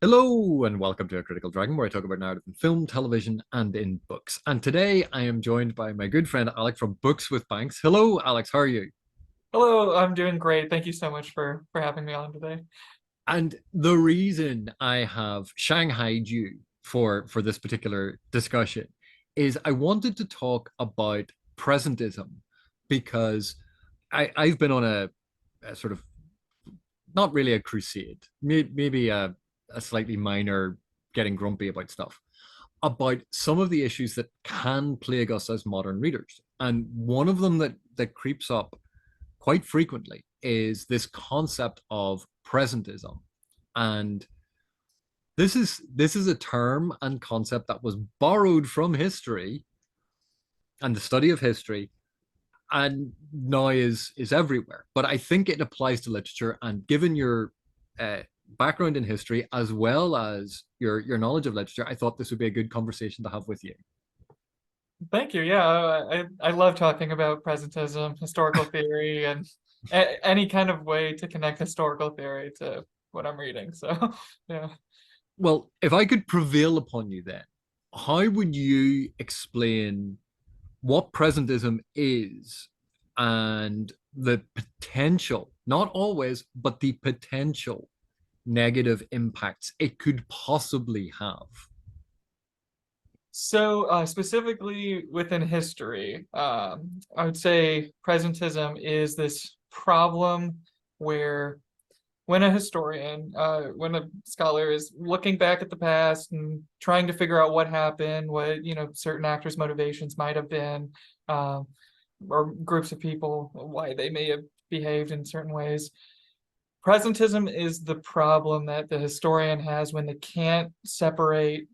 Hello and welcome to A Critical Dragon, where I talk about narrative in film, television, and in books. And today I am joined by my good friend Alex from Books with Banks. Hello, Alex, how are you? Hello, I'm doing great. Thank you so much for having me on today. And the reason I have shanghaied you for this particular discussion is I wanted to talk about presentism because I've been on a sort of not really a crusade, maybe a slightly minor getting grumpy about stuff, about some of the issues that can plague us as modern readers. And one of them that creeps up quite frequently is this concept of presentism. And this is a term and concept that was borrowed from history and the study of history and now is everywhere. But I think it applies to literature. And given your uh, background in history as well as your knowledge of literature, I thought this would be a good conversation to have with you. Thank you. Yeah, I love talking about presentism, historical theory, and any kind of way to connect historical theory to what I'm reading. So, yeah. Well, if I could prevail upon you then, how would you explain what presentism is and the potential, not always, but the potential negative impacts it could possibly have? So, specifically within history, I would say presentism is this problem where when a scholar is looking back at the past and trying to figure out what happened, what, certain actors' motivations might have been, um, or groups of people, why they may have behaved in certain ways. Presentism is the problem that the historian has when they can't separate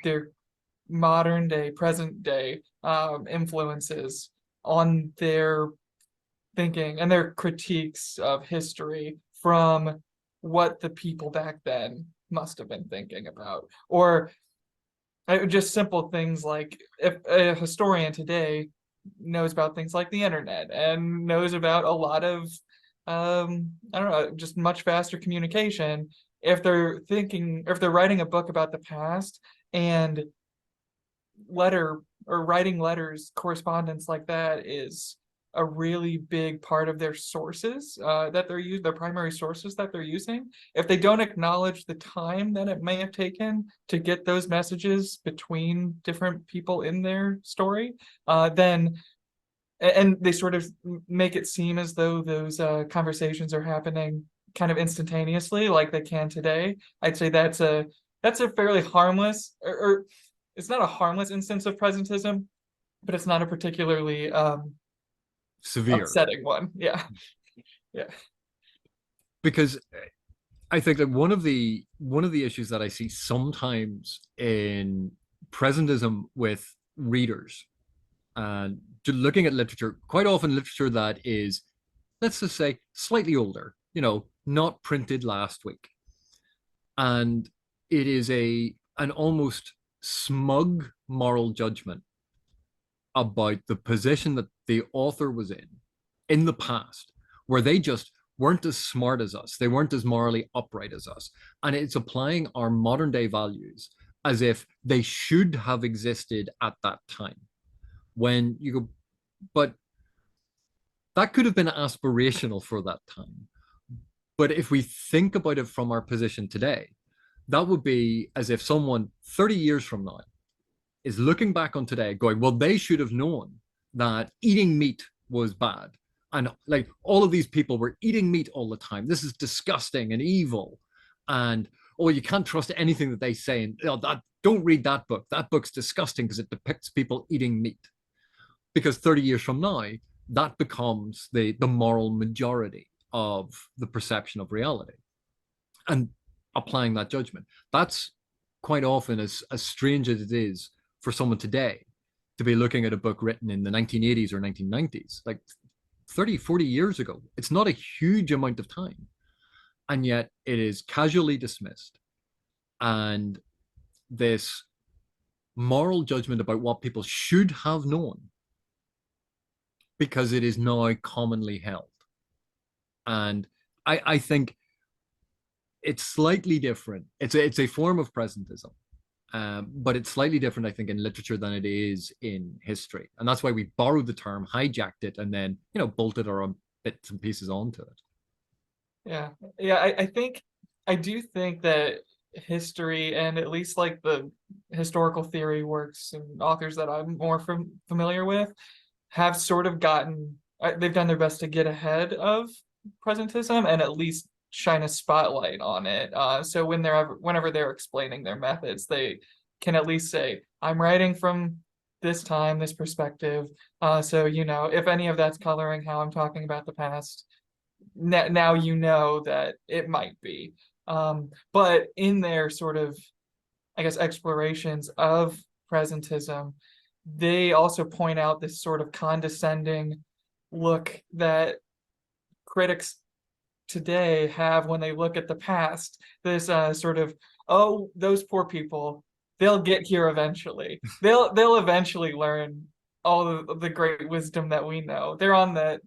their modern day, present day influences on their thinking and their critiques of history from what the people back then must have been thinking about. Or just simple things like if a historian today knows about things like the internet and knows about a lot of, I don't know, just much faster communication. If they're writing a book about the past and letter or writing letters, correspondence like that is a really big part of their sources that they're using, their primary sources that they're using. If they don't acknowledge the time that it may have taken to get those messages between different people in their story, then and they sort of make it seem as though those conversations are happening kind of instantaneously, like they can today. I'd say that's a fairly harmless, or it's not a harmless instance of presentism, but it's not a particularly Severe. upsetting one. Yeah, yeah. Because I think that one of the issues that I see sometimes in presentism with readers and looking at literature, quite often literature that is, let's just say, slightly older, not printed last week. And it is an almost smug moral judgment about the position that the author was in the past, where they just weren't as smart as us, they weren't as morally upright as us. And it's applying our modern day values as if they should have existed at that time. When you go, but that could have been aspirational for that time. But if we think about it from our position today, that would be as if someone 30 years from now is looking back on today going, well, they should have known that eating meat was bad. And like all of these people were eating meat all the time. This is disgusting and evil. And oh, you can't trust anything that they say. And don't read that book. That book's disgusting because it depicts people eating meat. Because 30 years from now, that becomes the moral majority of the perception of reality. And applying that judgment. That's quite often as strange as it is for someone today to be looking at a book written in the 1980s or 1990s, like 30, 40 years ago. It's not a huge amount of time. And yet it is casually dismissed. And this moral judgment about what people should have known because it is now commonly held. And I think it's slightly different. It's a form of presentism, but it's slightly different, I think, in literature than it is in history, and that's why we borrowed the term, hijacked it, and then bolted our own bits and pieces onto it. Yeah, yeah. I think I do think that history and at least like the historical theory works and authors that I'm more familiar with have sort of they've done their best to get ahead of presentism and at least shine a spotlight on it. So whenever they're explaining their methods, they can at least say, "I'm writing from this time, this perspective." So if any of that's coloring how I'm talking about the past, now you know that it might be. But in their sort of, I guess, explorations of presentism, they also point out this sort of condescending look that critics today have when they look at the past. This sort of, oh, those poor people, they'll get here eventually. They'll eventually learn all of the great wisdom that we know. They're on that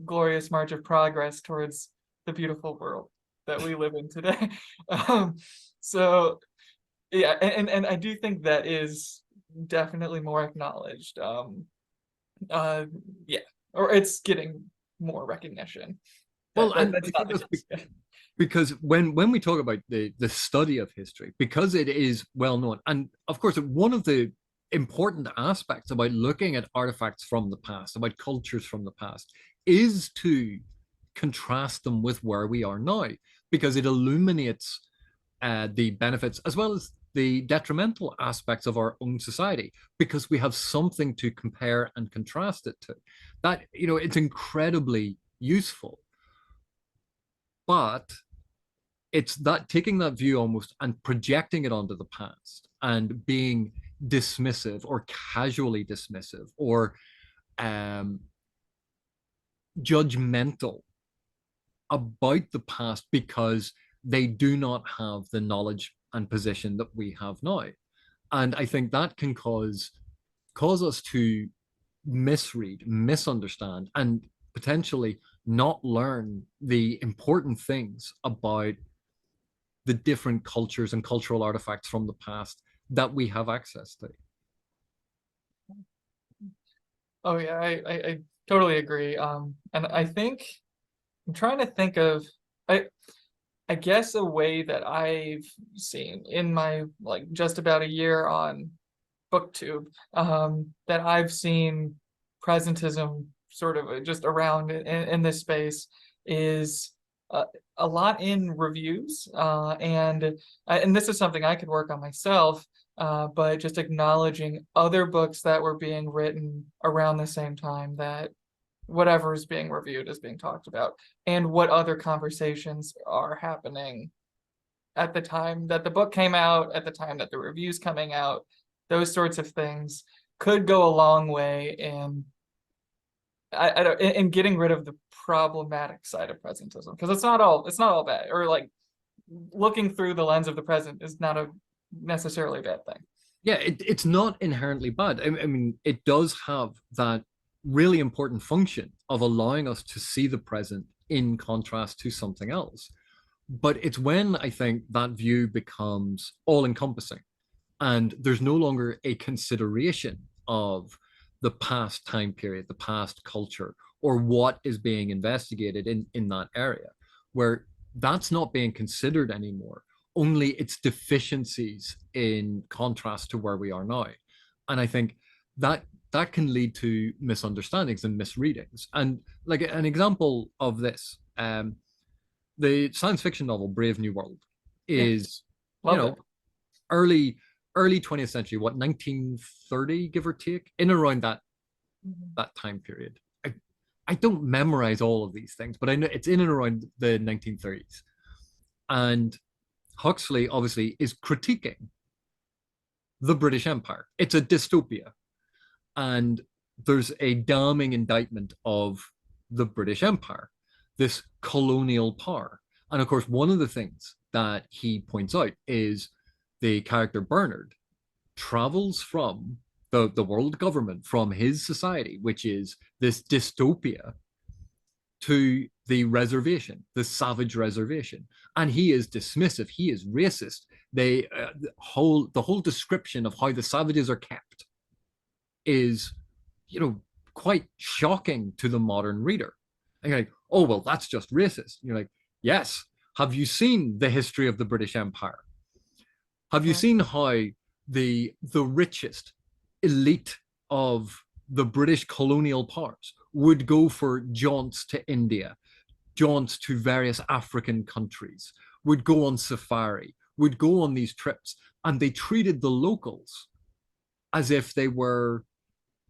glorious march of progress towards the beautiful world that we live in today. Um, so yeah, and I do think that is definitely more acknowledged. Uh, yeah, or it's getting more recognition. Well, and I That's not think the that's case. Yeah. because when we talk about the study of history, because it is well known, and of course one of the important aspects about looking at artifacts from the past, about cultures from the past, is to contrast them with where we are now, because it illuminates the benefits as well as the detrimental aspects of our own society, because we have something to compare and contrast it to. That it's incredibly useful, but it's that taking that view almost and projecting it onto the past and being dismissive or casually dismissive or um, judgmental about the past because they do not have the knowledge and position that we have now. And I think that can cause us to misread, misunderstand, and potentially not learn the important things about the different cultures and cultural artifacts from the past that we have access to. Oh yeah, I totally agree. And I think I'm trying to think of I I guess a way that I've seen in my like just about a year on BookTube, that I've seen presentism sort of just around in this space is uh, a lot in reviews, and this is something I could work on myself, but just acknowledging other books that were being written around the same time that whatever is being reviewed is being talked about, and what other conversations are happening at the time that the book came out, at the time that the review's coming out. Those sorts of things could go a long way in I don't in getting rid of the problematic side of presentism, because it's not all bad, or like looking through the lens of the present is not a necessarily bad thing. Yeah, it's not inherently bad. I mean, it does have that really important function of allowing us to see the present in contrast to something else. But it's when I think that view becomes all encompassing and there's no longer a consideration of the past time period, the past culture, or what is being investigated in that area, where that's not being considered anymore, only its deficiencies in contrast to where we are now. And I think that that can lead to misunderstandings and misreadings. And like an example of this, the science fiction novel Brave New World Yeah, is, you love it. know, early 20th century, what, 1930, give or take, in around Mhm. that time period. I don't memorize all of these things, but I know it's in and around the 1930s. And Huxley obviously is critiquing the British Empire. It's a dystopia. And there's a damning indictment of the British Empire, this colonial power. And of course, one of the things that he points out is the character Bernard travels from the world government, from his society, which is this dystopia, to the reservation, the savage reservation, and he is dismissive. He is racist. The whole description of how the savages are kept is, you know, quite shocking to the modern reader. And you're like, oh well, that's just racist. And you're like, yes. Have you seen the history of the British Empire? Have you Mhm. seen how the richest elite of the British colonial powers would go for jaunts to India, jaunts to various African countries, would go on safari, would go on these trips, and they treated the locals as if they were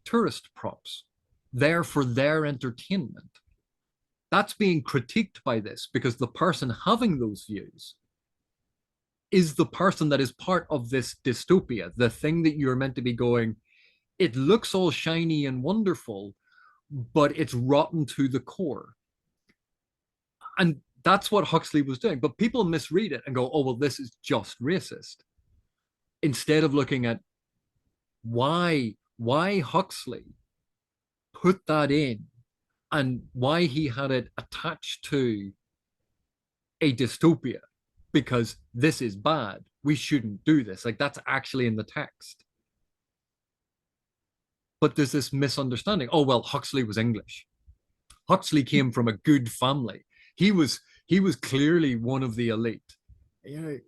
tourist props, there for their entertainment. That's being critiqued by this because the person having those views is the person that is part of this dystopia, the thing that you're meant to be going, it looks all shiny and wonderful, but it's rotten to the core. And that's what Huxley was doing. But people misread it and go, oh, well, this is just racist. Instead of looking at why Huxley put that in and why he had it attached to a dystopia, because this is bad. We shouldn't do this. Like, that's actually in the text. But there's this misunderstanding. Oh, well, Huxley was English. Huxley came from a good family. He was clearly one of the elite. You know,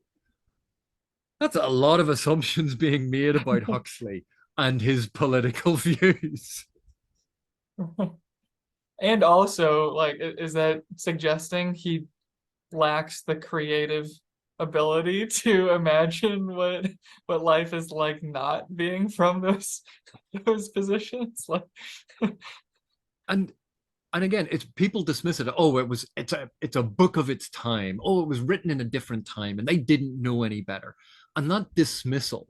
that's a lot of assumptions being made about Huxley and his political views. And also, like, is that suggesting he lacks the creative ability to imagine what life is like not being from those positions? Like, And and again, it's people dismiss it. Oh, it's a book of its time. Oh, it was written in a different time, and they didn't know any better. And that dismissal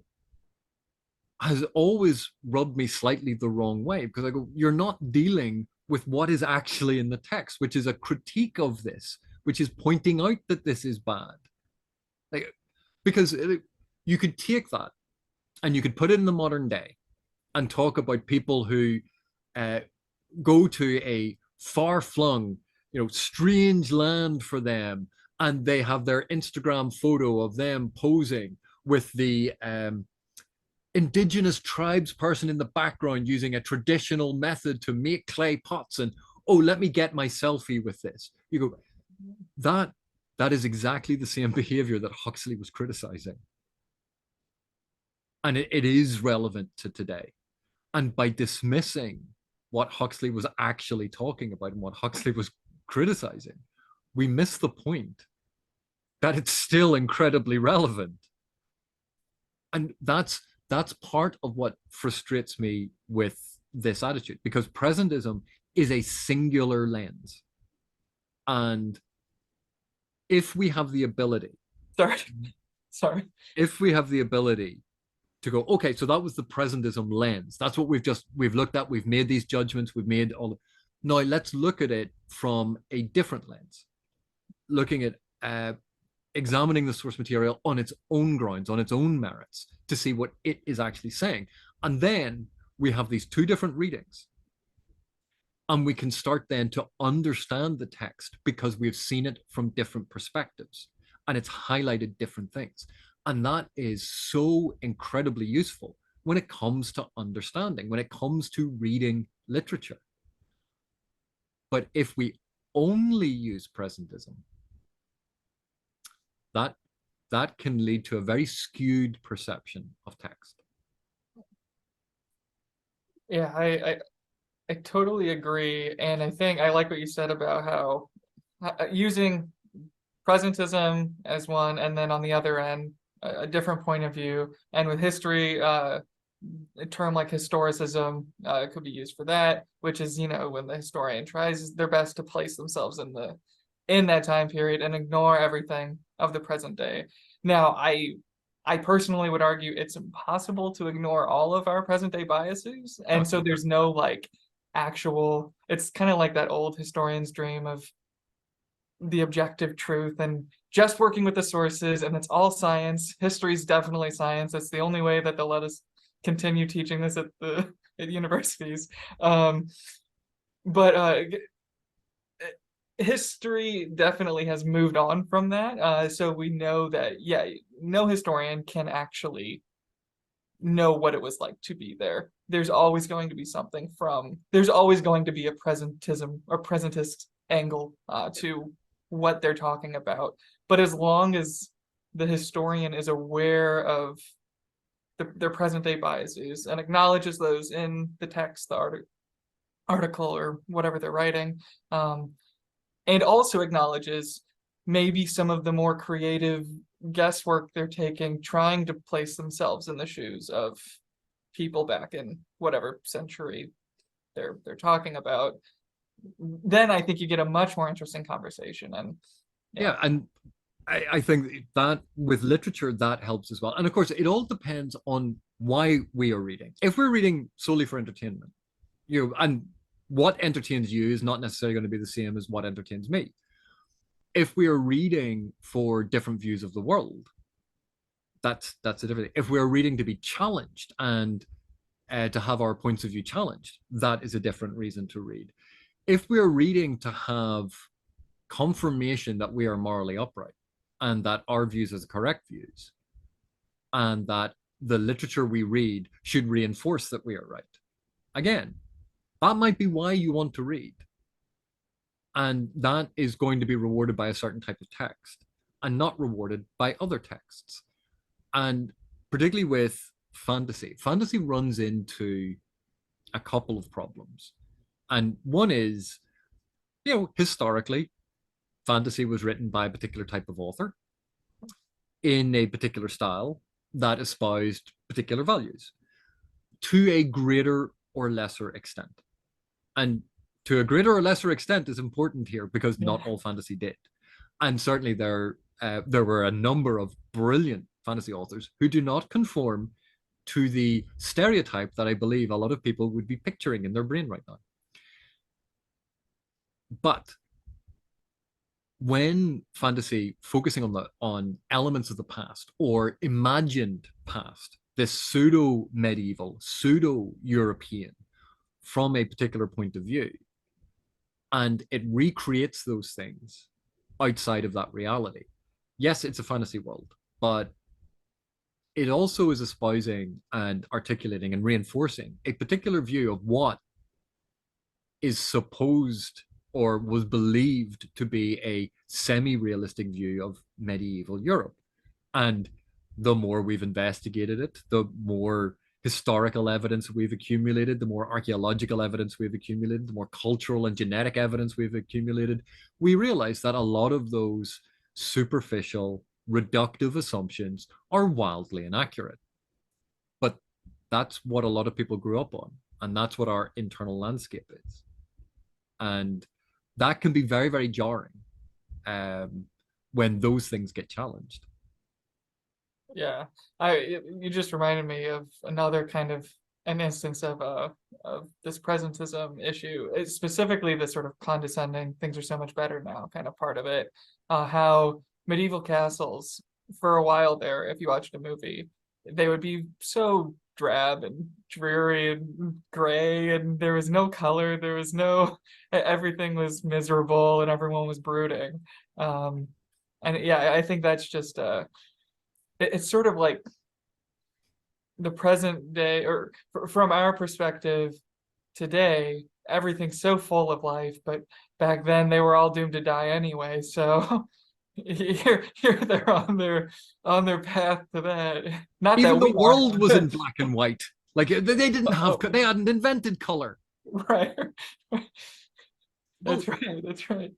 has always rubbed me slightly the wrong way because I go, you're not dealing with what is actually in the text, which is a critique of this, which is pointing out that this is bad. Like, because you could take that and you could put it in the modern day and talk about people who uh, go to a far-flung, strange land for them, and they have their Instagram photo of them posing with the indigenous tribes person in the background using a traditional method to make clay pots, and oh, let me get my selfie with this. You go, that that is exactly the same behavior that Huxley was criticizing, and it is relevant to today. And by dismissing what Huxley was actually talking about and what Huxley was criticizing, we miss the point that it's still incredibly relevant. And that's part of what frustrates me with this attitude, because presentism is a singular lens. And if we have the ability, sorry, sorry. if we have the ability to go, okay, so that was the presentism lens. That's what we've looked at. We've made these judgments. We've made all. Now let's look at it from a different lens, looking at examining the source material on its own grounds, on its own merits, to see what it is actually saying. And then we have these two different readings. And we can start then to understand the text because we've seen it from different perspectives and it's highlighted different things. And that is so incredibly useful when it comes to understanding, when it comes to reading literature. But if we only use presentism, that that can lead to a very skewed perception of text. Yeah, I totally agree, and I think I like what you said about how using presentism as one, and then on the other end, a different point of view, and with history, a term like historicism could be used for that, which is, when the historian tries their best to place themselves in that time period and ignore everything of the present day. Now, I personally would argue it's impossible to ignore all of our present day biases, and so there's no like actual. It's kind of like that old historian's dream of the objective truth and just working with the sources, and it's all science. History is definitely science. That's the only way that they'll let us continue teaching this at universities. But history definitely has moved on from that. So we know that, yeah, no historian can actually know what it was like to be there. There's always going to be something from, there's always going to be a presentism or presentist angle to what they're talking about. But as long as the historian is aware of their present day biases and acknowledges those in the text, the article, or whatever they're writing, and also acknowledges maybe some of the more creative guesswork they're taking, trying to place themselves in the shoes of people back in whatever century they're talking about, then I think you get a much more interesting conversation. And yeah, Yeah, and I think that with literature that helps as well. And of course, it all depends on why we are reading. If we're reading solely for entertainment, and what entertains you is not necessarily going to be the same as what entertains me. If we are reading for different views of the world, that's a different thing. If we're reading to be challenged and to have our points of view challenged, that is a different reason to read. If we're reading to have confirmation that we are morally upright and that our views are the correct views, and that the literature we read should reinforce that we are right, again, that might be why you want to read. And that is going to be rewarded by a certain type of text and not rewarded by other texts. And particularly with fantasy, fantasy runs into a couple of problems. And one is, historically, fantasy was written by a particular type of author in a particular style that espoused particular values to a greater or lesser extent. And to a greater or lesser extent is important here because yeah, not all fantasy did. And certainly there were a number of brilliant fantasy authors who do not conform to the stereotype that I believe a lot of people would be picturing in their brain right now. But when fantasy focusing on elements of the past or imagined past, this pseudo medieval, pseudo European from a particular point of view, and it recreates those things outside of that reality. Yes, it's a fantasy world, but it also is espousing and articulating and reinforcing a particular view of what is supposed or was believed to be a semi-realistic view of medieval Europe. And the more we've investigated it, the more historical evidence we've accumulated, the more archaeological evidence we've accumulated, the more cultural and genetic evidence we've accumulated, we realize that a lot of those superficial, reductive assumptions are wildly inaccurate. But that's what a lot of people grew up on, and that's what our internal landscape is. And that can be very, very jarring um, when those things get challenged. yeah. You just reminded me of another kind of an instance of this presentism issue. It's specifically the sort of condescending things are so much better now kind of part of it. How medieval castles for a while there, if you watched a movie, they would be so drab and dreary and gray, and there was no color, there was no, everything was miserable and everyone was brooding. Um, and yeah, I think that's just it's sort of like the present day, or from our perspective today, everything's so full of life, but back then they were all doomed to die anyway. So here they're on their path to that. Not Even that the we are. world was in black and white. Like they didn't have, Oh, they hadn't invented color. right. Well, That's right. That's right.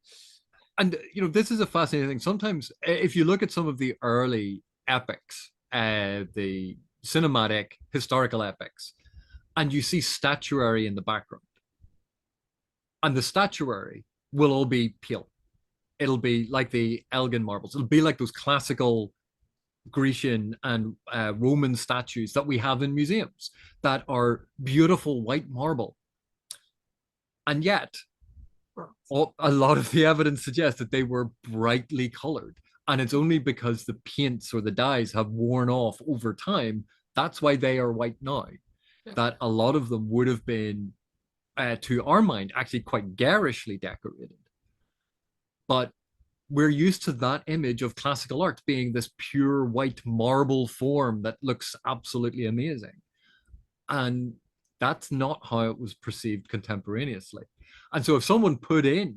and this is a fascinating thing. Sometimes, if you look at some of the early epics, the cinematic historical epics, and you see statuary in the background, and the statuary will all be pale. It'll be like the Elgin marbles. It'll be like those classical Grecian and Roman statues that we have in museums that are beautiful white marble. And yet, a lot of the evidence suggests that they were brightly colored. And it's only because the paints or the dyes have worn off over time. That's why they are white now. Yeah. That a lot of them would have been, to our mind, actually quite garishly decorated. But we're used to that image of classical art being this pure white marble form that looks absolutely amazing. And that's not how it was perceived contemporaneously. And so if someone put in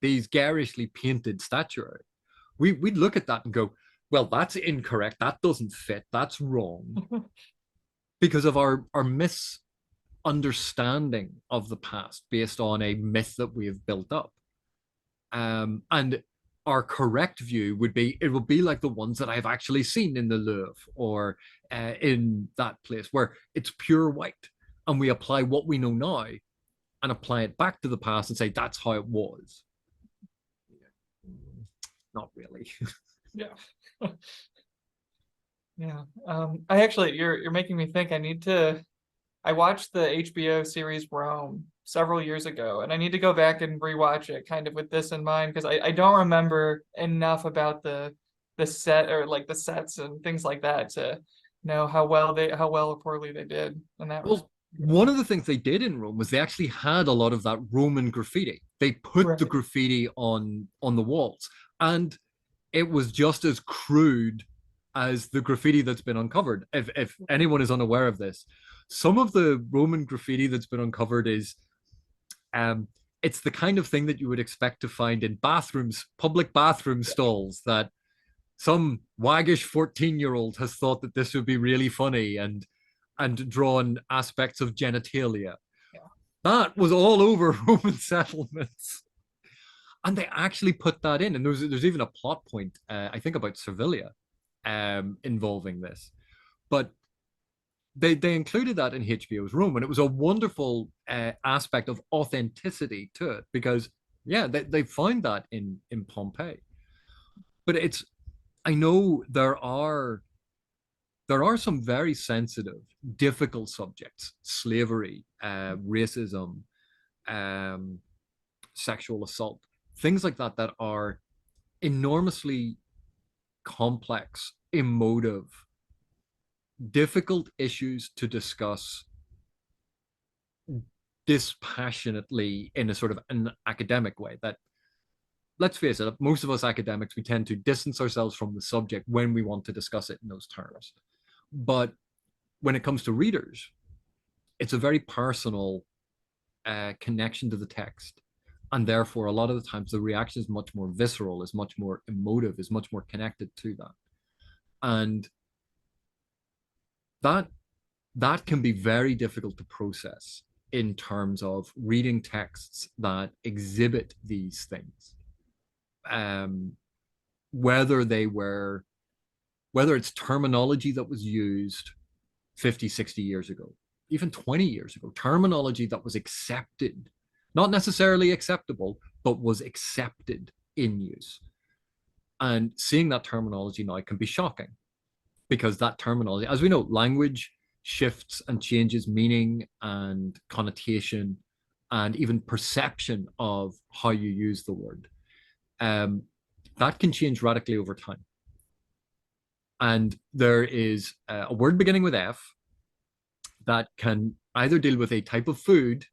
these garishly painted statuary, we'd look at that and go, well, that's incorrect. That doesn't fit. That's wrong. Because of our misunderstanding of the past based on a myth that we have built up. And our correct view would be it will be like the ones that I've actually seen in the Louvre or in that place where it's pure white. And we apply what we know now and apply it back to the past and say that's how it was. Not really. Yeah. Yeah. I actually, you're making me think I watched the HBO series Rome several years ago, and I need to go back and rewatch it kind of with this in mind because I don't remember enough about the set or like the sets and things like that to know how well or poorly they did in that respect. Well, one of the things they did in Rome was they actually had a lot of that Roman graffiti. They put the Right. graffiti on the walls, and it was just as crude as the graffiti that's been uncovered. If anyone is unaware of this, some of the Roman graffiti that's been uncovered is um it's the kind of thing that you would expect to find in bathrooms, public bathroom stalls that some waggish 14-year-old has thought that this would be really funny and drawn aspects of genitalia. Yeah. That was all over Roman settlements. And they actually put that in. And there's even a plot point, I think, about Servilia involving this. But they included that in HBO's Rome, and it was a wonderful aspect of authenticity to it because, yeah, they found that in Pompeii. But it's, I know there are some very sensitive, difficult subjects: slavery, racism, um, sexual assault, things like that that are enormously complex, emotive, difficult issues to discuss dispassionately in a sort of an academic way. That, let's face it, most of us academics, we tend to distance ourselves from the subject when we want to discuss it in those terms. But when it comes to readers, it's a very personal connection to the text. And therefore, a lot of the times, the reaction is much more visceral, is much more emotive, is much more connected to that. And that that can be very difficult to process in terms of reading texts that exhibit these things. Um, whether they were, whether it's terminology that was used 50, 60 years ago, even 20 years ago, terminology that was accepted, not necessarily acceptable, but was accepted in use. And seeing that terminology now can be shocking because that terminology, as we know, language shifts and changes meaning and connotation and even perception of how you use the word. Um, that can change radically over time. And there is a word beginning with F that can either deal with a type of food,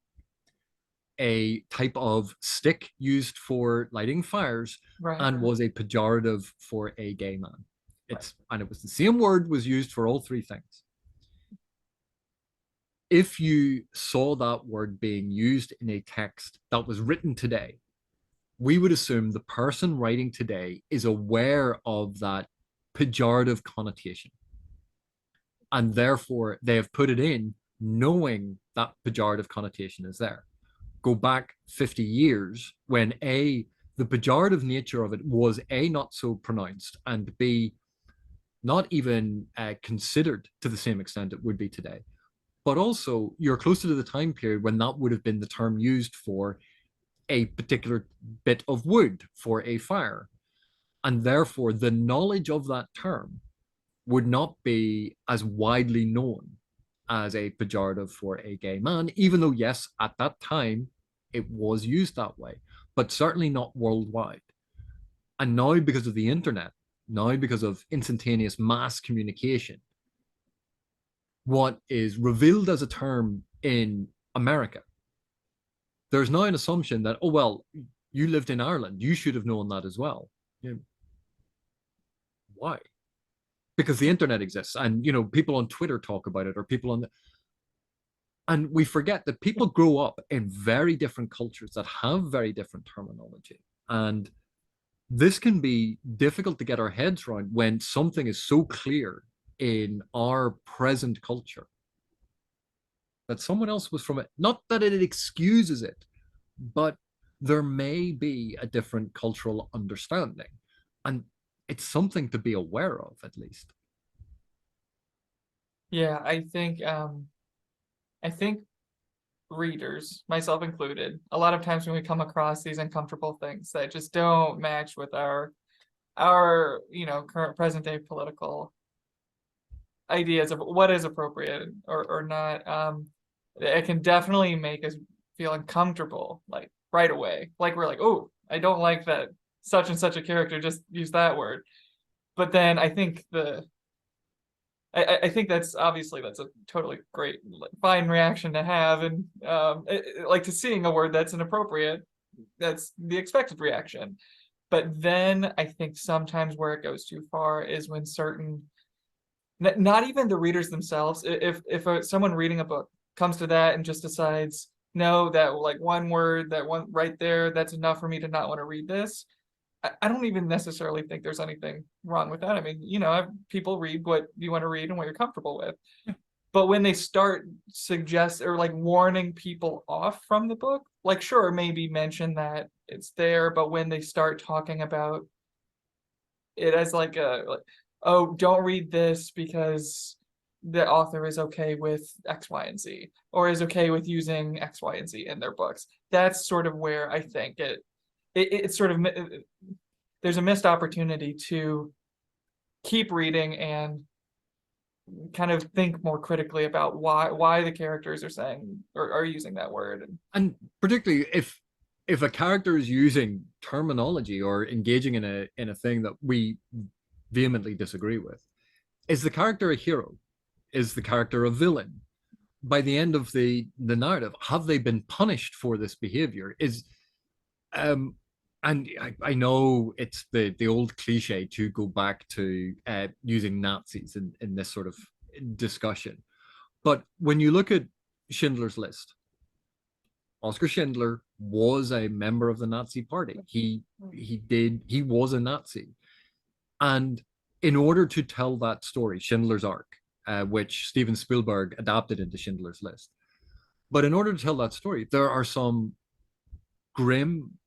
a type of stick used for lighting fires, Right. and was a pejorative for a gay man. Right. And it was the same word was used for all three things. If you saw that word being used in a text that was written today, we would assume the person writing today is aware of that pejorative connotation. And therefore, they have put it in knowing that pejorative connotation is there. Go back 50 years when the pejorative nature of it was A, not so pronounced, and B, not even considered to the same extent it would be today. But also, you're closer to the time period when that would have been the term used for a particular bit of wood for a fire. And therefore, the knowledge of that term would not be as widely known as a pejorative for a gay man, even though, yes, at that time, it was used that way, but certainly not worldwide. And now, because of the internet, now because of instantaneous mass communication, what is revealed as a term in America, there's now an assumption that, oh, well, You lived in Ireland. You should have known that as well. You know, why? Because the internet exists, and people on Twitter talk about it, or people on the, and we forget that people grow up in very different cultures that have very different terminology, and this can be difficult to get our heads around when something is so clear in our present culture that someone else was from it. Not that it excuses it, but there may be a different cultural understanding. And it's something to be aware of, at least. Yeah, I think readers, myself included, a lot of times when we come across these uncomfortable things that just don't match with our current present day political ideas of what is appropriate or not, it can definitely make us feel uncomfortable, like right away. Like we're like, oh, I don't like that such and such a character just used that word. But then I think that's obviously that's a totally great, fine reaction to have, and like to seeing a word that's inappropriate, that's the expected reaction. But then I think sometimes where it goes too far is when certain, not even the readers themselves, if someone reading a book comes to that and just decides, no, that like one word, that one right there, that's enough for me to not want to read this. I don't even necessarily think there's anything wrong with that. I mean, people read what you want to read and what you're comfortable with. But when they start suggest or like warning people off from the book, like sure, maybe mention that it's there, but when they start talking about it as like, oh, don't read this because the author is okay with X, Y, and Z, or is okay with using X, Y, and Z in their books. That's sort of where I think it's sort of, there's a missed opportunity to keep reading and kind of think more critically about why the characters are saying or are using that word. And particularly if a character is using terminology or engaging in a thing that we vehemently disagree with, is the character a hero? Is the character a villain? By the end of the narrative, have they been punished for this behavior? Um and I know it's the old cliche to go back to using Nazis in this sort of discussion. But when you look at Schindler's List, Oscar Schindler was a member of the Nazi Party. He was a Nazi. And in order to tell that story, Schindler's Ark, which Steven Spielberg adapted into Schindler's List, but in order to tell that story, there are some grim,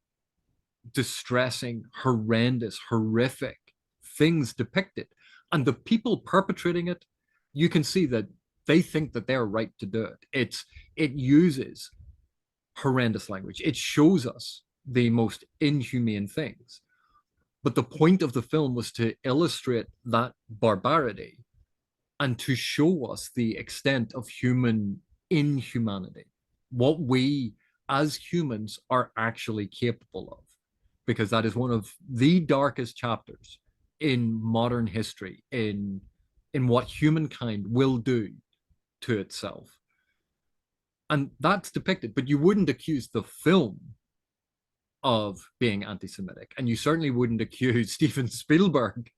distressing, horrendous, horrific things depicted. And the people perpetrating it, you can see that they think that they're right to do it. It uses horrendous language. It shows us the most inhumane things. But the point of the film was to illustrate that barbarity and to show us the extent of human inhumanity, what we as humans are actually capable of, because that is one of the darkest chapters in modern history, in what humankind will do to itself. And that's depicted, but you wouldn't accuse the film of being anti-Semitic, and you certainly wouldn't accuse Steven Spielberg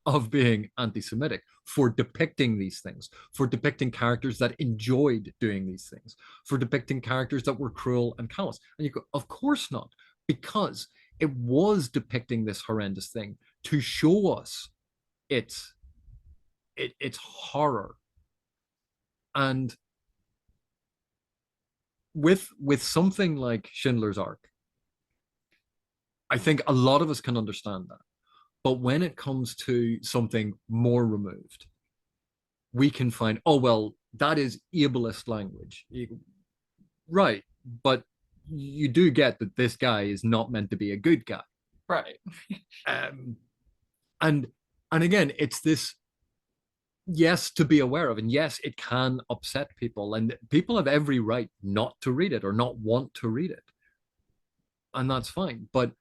of being anti-Semitic for depicting these things, for depicting characters that enjoyed doing these things, for depicting characters that were cruel and callous. And you go, of course not, because it was depicting this horrendous thing to show us its its horror. And with something like Schindler's Ark, I think a lot of us can understand that. But when it comes to something more removed, we can find, oh, well, that is ableist language. Right. But you do get that this guy is not meant to be a good guy. Right. Um, and and again, it's this, yes, to be aware of, and yes, it can upset people, and people have every right not to read it or not want to read it, and that's fine. But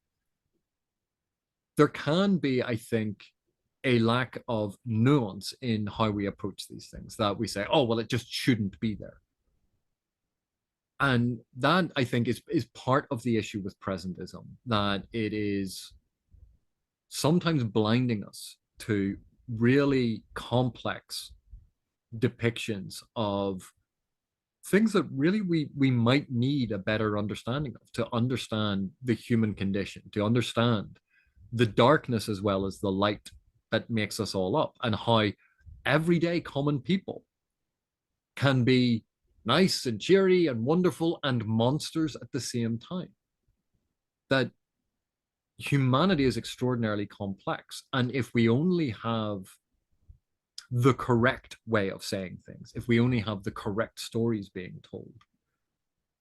there can be, I think, a lack of nuance in how we approach these things, that we say, oh, well, it just shouldn't be there. And that, I think, is part of the issue with presentism, that it is sometimes blinding us to really complex depictions of things that really we might need a better understanding of, to understand the human condition, to understand the darkness as well as the light that makes us all up, and how everyday common people can be nice and cheery and wonderful and monsters at the same time. That humanity is extraordinarily complex. And if we only have the correct way of saying things, if we only have the correct stories being told,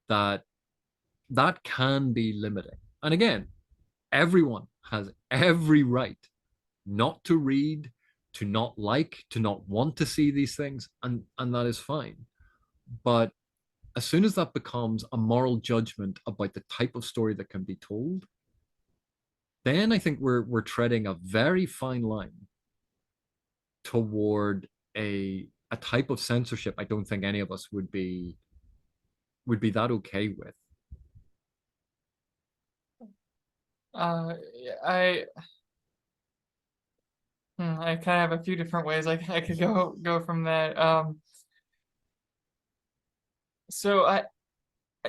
that that can be limiting. And again, everyone has every right not to read, to not like, to not want to see these things, and that is fine. But as soon as that becomes a moral judgment about the type of story that can be told, then I think we're treading a very fine line toward a type of censorship I don't think any of us would be that okay with. Uh, I I kind of have a few different ways I could go from that. So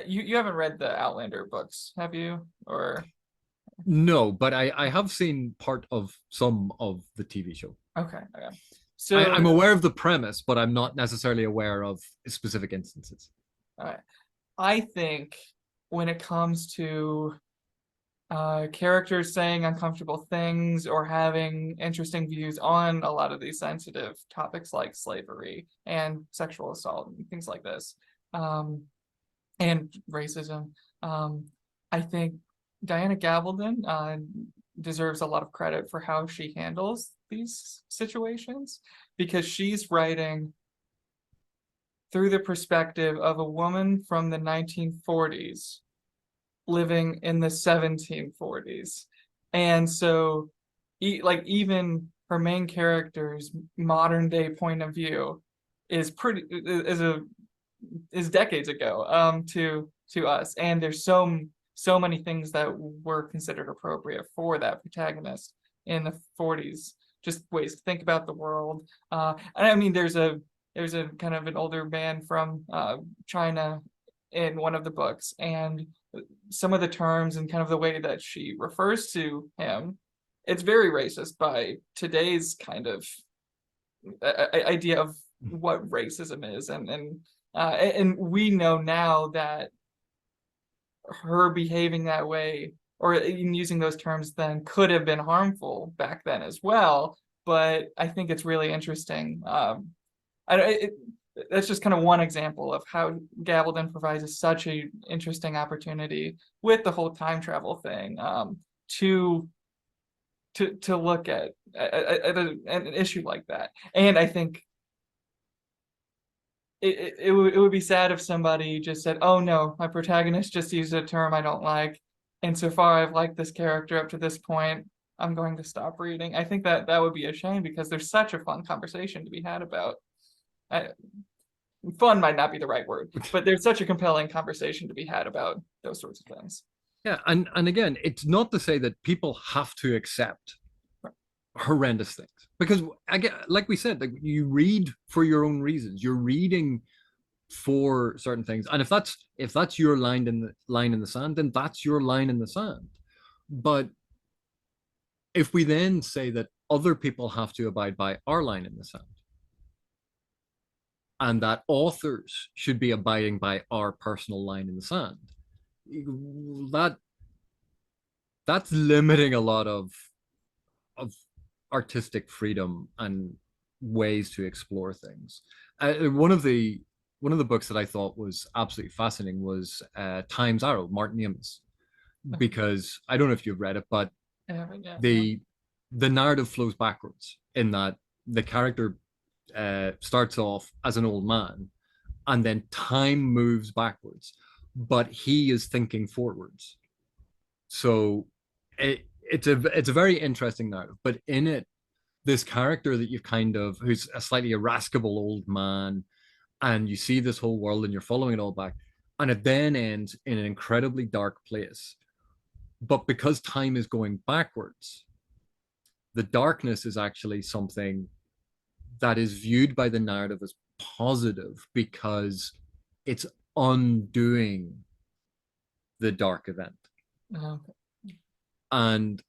you haven't read the Outlander books, have you? Or No, but I have seen part of some of the TV show. okay, okay. I'm So aware of the premise, but I'm not necessarily aware of specific instances. uh, I think when it comes to characters saying uncomfortable things or having interesting views on a lot of these sensitive topics like slavery and sexual assault and things like this, um, and racism. I think Diana Gabaldon deserves a lot of credit for how she handles these situations because she's writing through the perspective of a woman from the 1940s living in the 1740s. And so like even her main character's modern day point of view is pretty is decades ago to us, and there's so many things that were considered appropriate for that protagonist in the 40s, just ways to think about the world. And I mean there's a kind of an older man from China in one of the books, and some of the terms and kind of the way that she refers to him, it's very racist by today's kind of idea of what racism is, and we know now that her behaving that way or in using those terms then could have been harmful back then as well. But I think it's really interesting. That's just kind of one example of how Gabaldon provides such an interesting opportunity with the whole time travel thing, to look at an issue like that. And I think it would be sad if somebody just said, "Oh no, my protagonist just used a term I don't like, and so far I've liked this character up to this point. I'm going to stop reading." I think that that would be a shame because there's such a fun conversation to be had about. I, Fun might not be the right word, but there's such a compelling conversation to be had about those sorts of things. Yeah, and again, it's not to say that people have to accept horrendous things, because again, like we said, like, you read for your own reasons. You're reading for certain things, and if that's your line in the sand, then that's your line in the sand. But if we then say that other people have to abide by our line in the sand, and that authors should be abiding by our personal line in the sand, that that's limiting a lot of artistic freedom and ways to explore things. One of the books that I thought was absolutely fascinating was Time's Arrow, Martin Amis, because I don't know if you've read it, but Yeah. the narrative flows backwards in that the character starts off as an old man, and then time moves backwards, but he is thinking forwards. So it's a very interesting narrative, but in it, this character that you kind of who's a slightly irascible old man, and you see this whole world and you're following it all back. And it then ends in an incredibly dark place. But because time is going backwards, the darkness is actually something that is viewed by the narrative as positive because it's undoing the dark event. Uh, And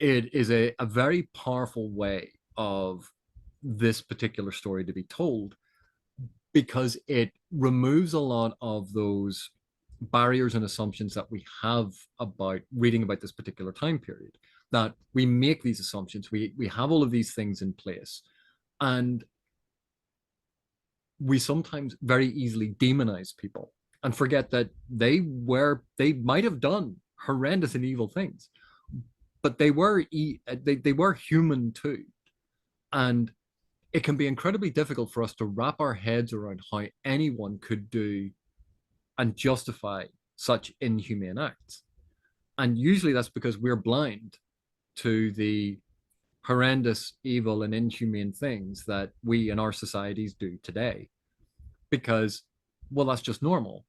it is a very powerful way of this particular story to be told because it removes a lot of those barriers and assumptions that we have about reading about this particular time period, that we make these assumptions, we have all of these things in place, and we sometimes very easily demonize people and forget that they might have done horrendous and evil things, but they were human too. And it can be incredibly difficult for us to wrap our heads around how anyone could do and justify such inhumane acts. And usually that's because we're blind to the horrendous, evil, and inhumane things that we in our societies do today. Because, well, that's just normal.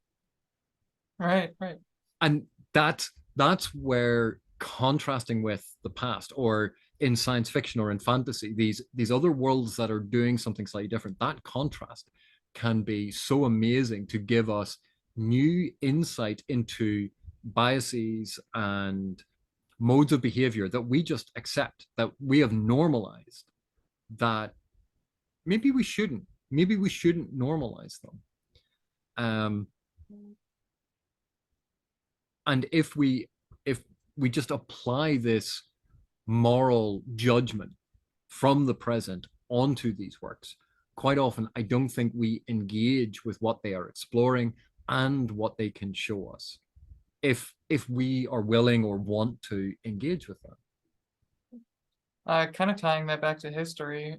right, right. And that's where contrasting with the past, or in science fiction or in fantasy, these other worlds that are doing something slightly different, that contrast can be so amazing to give us new insight into biases and modes of behavior that we just accept, that we have normalized, that maybe we shouldn't normalize them. um and if we just apply this moral judgment from the present onto these works, quite often I don't think we engage with what they are exploring and what they can show us, if we are willing or want to engage with them. Kind of tying that back to history,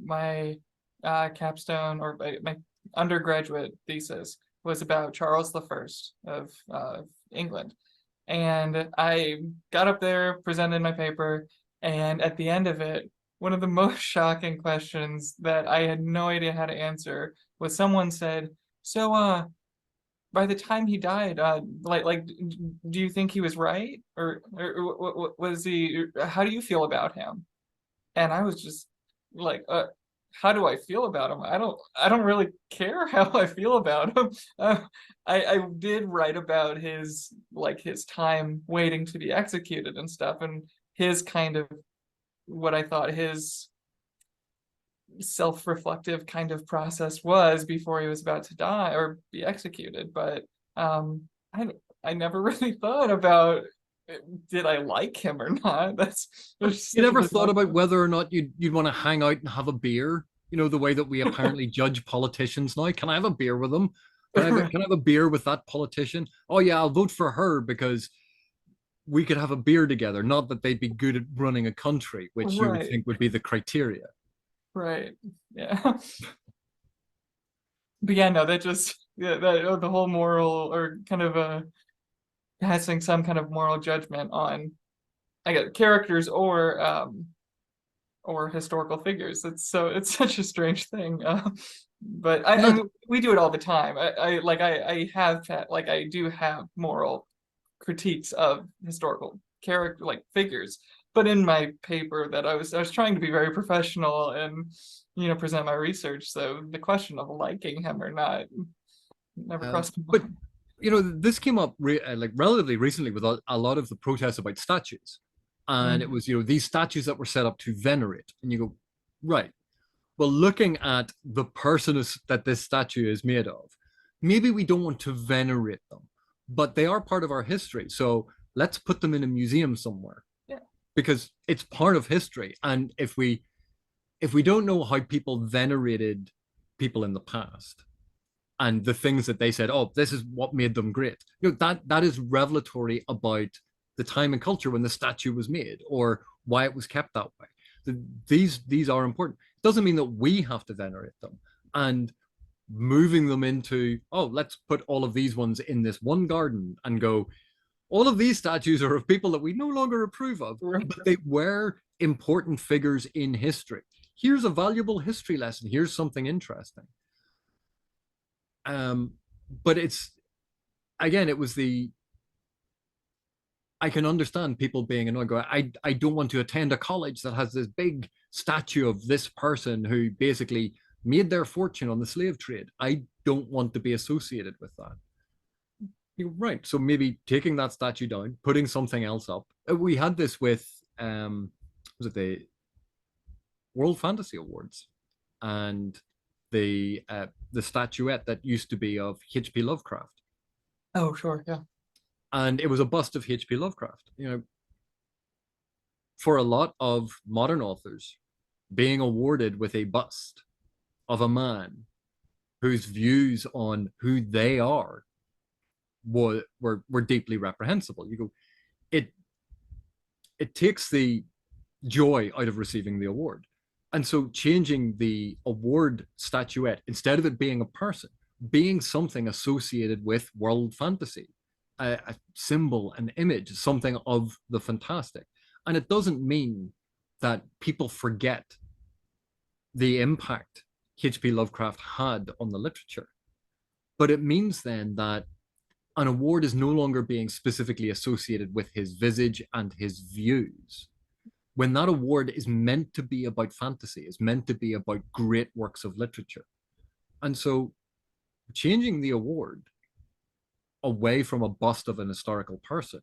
my capstone or my undergraduate thesis was about Charles the First of England. And I got up there, presented my paper, and at the end of it, one of the most shocking questions that I had no idea how to answer was someone said, "So, by the time he died, do you think he was right, or was he? How do you feel about him?" And I was just like, how do I feel about him? I don't really care how I feel about him. Uh, I did write about his time waiting to be executed and stuff, and his kind of what I thought his self-reflective kind of process was before he was about to die or be executed. But um, I I never really thought about did I like him or not. There's You such a never thought bizarre. about whether or not you'd want to hang out and have a beer? You know, the way that we apparently judge politicians now. Can I have a beer with them? Can I have a beer with that politician? Oh yeah, I'll vote for her because we could have a beer together. Not that they'd be good at running a country, which you would Right, think would be the criteria. right. Yeah. But yeah, no, that just yeah, that the whole moral or kind of passing some kind of moral judgment on I guess characters or historical figures. It's such a strange thing. But I Well, mean, we do it all the time. I have like I do have moral critiques of historical character like figures. But in my paper that I was trying to be very professional and present my research. So the question of liking him or not never crossed my but mind. this came up like relatively recently with a lot of the protests about statues, and it Mm, was these statues that were set up to venerate, and you go, right. Well, looking at the person that this statue is made of, maybe we don't want to venerate them, but they are part of our history. So let's put them in a museum somewhere yeah, because it's part of history. And if we don't know how people venerated people in the past and the things that they said, oh, this is what made them great, that is revelatory about the time and culture when the statue was made or why it was kept that way. These are important. It doesn't mean that we have to venerate them. And moving them into, oh, let's put all of these ones in this one garden and go, all of these statues are of people that we no longer approve of, right. but they were important figures in history. Here's a valuable history lesson. Here's something interesting. Um, but it's again, it was the I can understand people being annoyed. Going, I don't want to attend a college that has this big statue of this person who basically made their fortune on the slave trade. I don't want to be associated with that. You're right. So maybe taking that statue down, putting something else up. We had this with was it World Fantasy Awards, and the statuette that used to be of H.P. Lovecraft, Oh, sure, yeah. and it was a bust of H.P. Lovecraft. You know, for a lot of modern authors, being awarded with a bust of a man whose views on who they are were deeply reprehensible. You go, it it takes the joy out of receiving the award. And so changing the award statuette, instead of it being a person, being something associated with world fantasy, a symbol, an image, something of the fantastic. And it doesn't mean that people forget the impact H.P. Lovecraft had on the literature. But it means then that an award is no longer being specifically associated with his visage and his views. When that award is meant to be about fantasy, is meant to be about great works of literature. And so changing the award away from a bust of an historical person,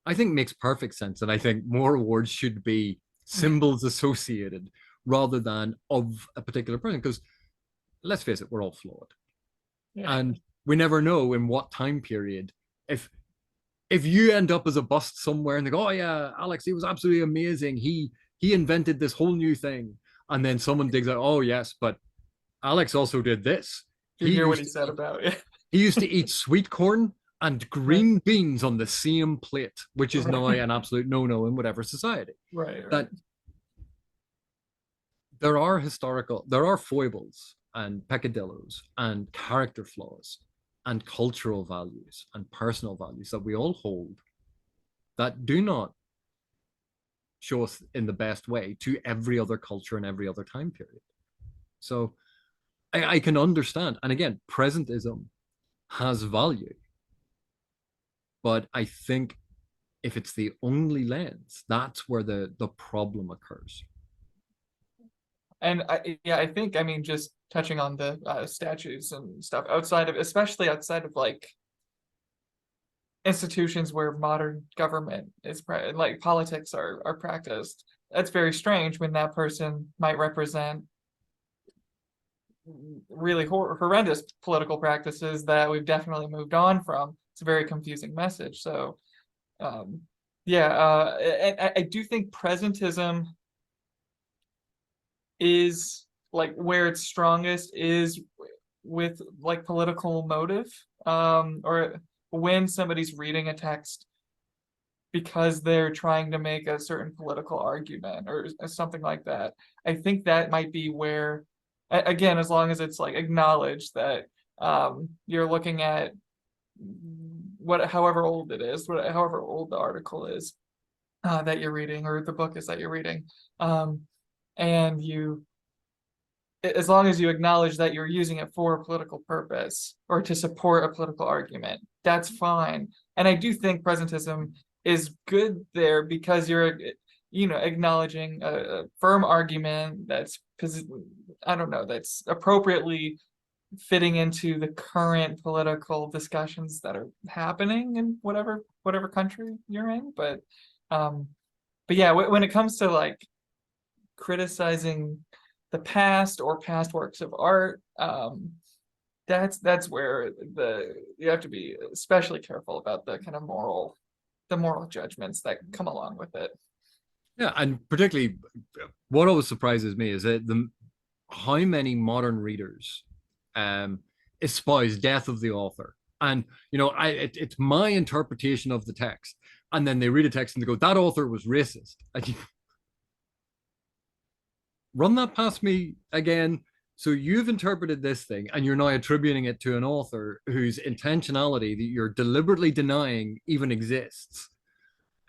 I think makes perfect sense. And I think more awards should be symbols associated rather than of a particular person. Because let's face it, we're all flawed. Yeah. And we never know in what time period, if you end up as a bust somewhere and they go, oh yeah, Alex, he was absolutely amazing. He invented this whole new thing. And then someone digs out, oh yes, but Alex also did this. Did you He hear what used he to said eat, about it? he used to eat sweet corn and Right, green beans on the same plate, which is now right, an absolute no-no in whatever society. right, right. That there are foibles and peccadillos and character flaws and cultural values and personal values that we all hold that do not show us in the best way to every other culture and every other time period. So I can understand. And again, presentism has value, but I think if it's the only lens, that's where the problem occurs. And yeah, I think, I mean, just touching on the statues and stuff outside of, especially outside of like institutions where modern government is like politics are practiced. That's very strange when that person might represent really horrendous political practices that we've definitely moved on from. It's a very confusing message. So, um, yeah, and I do think presentism is like where it's strongest is with like political motive, or when somebody's reading a text because they're trying to make a certain political argument or something like that. I think that might be where, again, as long as it's like acknowledged that you're looking at however old it is, however old the article is that you're reading or the book is that you're reading, and you, as long as you acknowledge that you're using it for a political purpose or to support a political argument, that's fine. And I do think presentism is good there because you're, acknowledging a firm argument that's, I don't know, that's appropriately fitting into the current political discussions that are happening in whatever country you're in. Um, but yeah, when it comes to like criticizing the past or past works of art, that's where you have to be especially careful about the moral judgments that come along with it. Yeah, and particularly what always surprises me is that the how many modern readers um, espouse death of the author. And it's my interpretation of the text, and then they read a text and they go, "That author was racist." And you run that past me again. So you've interpreted this thing, and you're now attributing it to an author whose intentionality that you're deliberately denying even exists.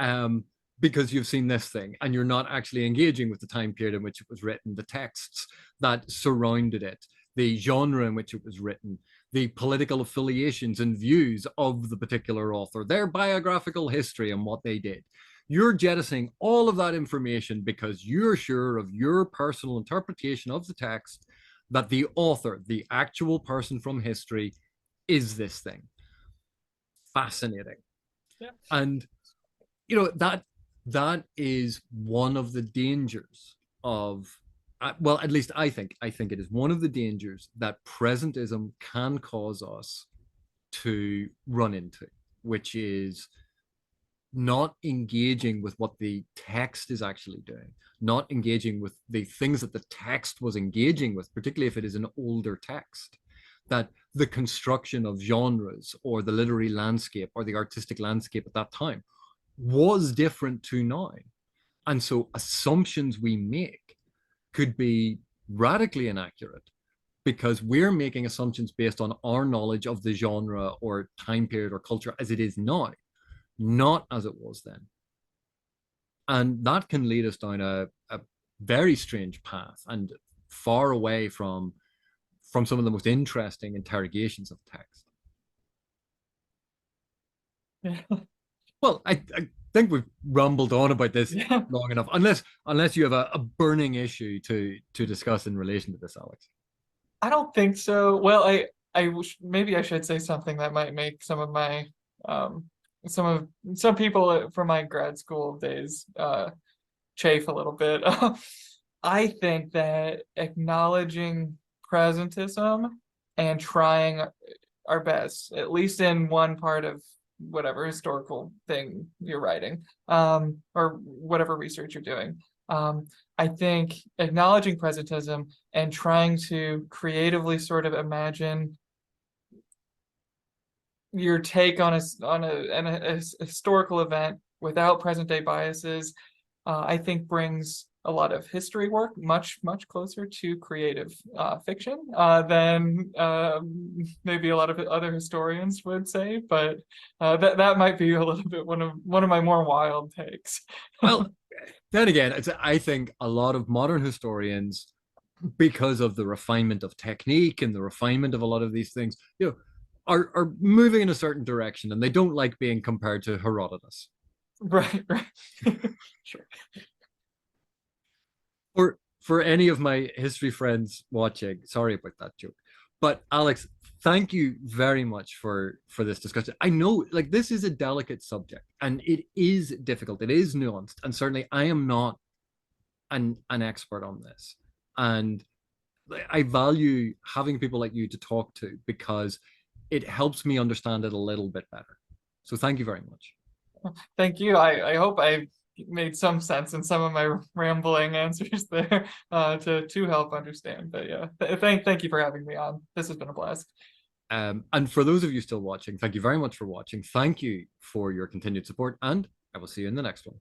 Um, because you've seen this thing and you're not actually engaging with the time period in which it was written, the texts that surrounded it, the genre in which it was written, the political affiliations and views of the particular author, their biographical history and what they did. You're jettisoning all of that information because you're sure of your personal interpretation of the text that the author, the actual person from history, is this thing. Fascinating. Yeah. And that is one of the dangers of, well, at least I think it is one of the dangers that presentism can cause us to run into, which is not engaging with what the text is actually doing, not engaging with the things that the text was engaging with, particularly if it is an older text. That the construction of genres or the literary landscape or the artistic landscape at that time was different to now. And so assumptions we make could be radically inaccurate because we're making assumptions based on our knowledge of the genre or time period or culture as it is now, not as it was then. And that can lead us down a very strange path and far away from some of the most interesting interrogations of text. Yeah. Well, I think we've rumbled on about this Yeah. long enough, unless you have a burning issue to discuss in relation to this, Alex. I don't think so. Well, maybe I should say something that might make some of my um some people from my grad school days chafe a little bit. I think that acknowledging presentism and trying our best, at least in one part of whatever historical thing you're writing, or whatever research you're doing. I think acknowledging presentism and trying to creatively sort of imagine your take on a historical event without present day biases, I think brings a lot of history work much closer to creative fiction than maybe a lot of other historians would say. But that might be a little bit one of my more wild takes. Well, then again, I think a lot of modern historians, because of the refinement of technique and the refinement of a lot of these things, are moving in a certain direction, and they don't like being compared to Herodotus. Right, right. Sure. For any of my history friends watching, sorry about that joke. But Alex, thank you very much for this discussion. I know like this is a delicate subject and it is difficult, it is nuanced, and certainly I am not an expert on this. And I value having people like you to talk to because it helps me understand it a little bit better. So thank you very much. Thank you. I hope I made some sense in some of my rambling answers there to help understand. But yeah, thank you for having me on. This has been a blast. And for those of you still watching, thank you very much for watching. Thank you for your continued support, and I will see you in the next one.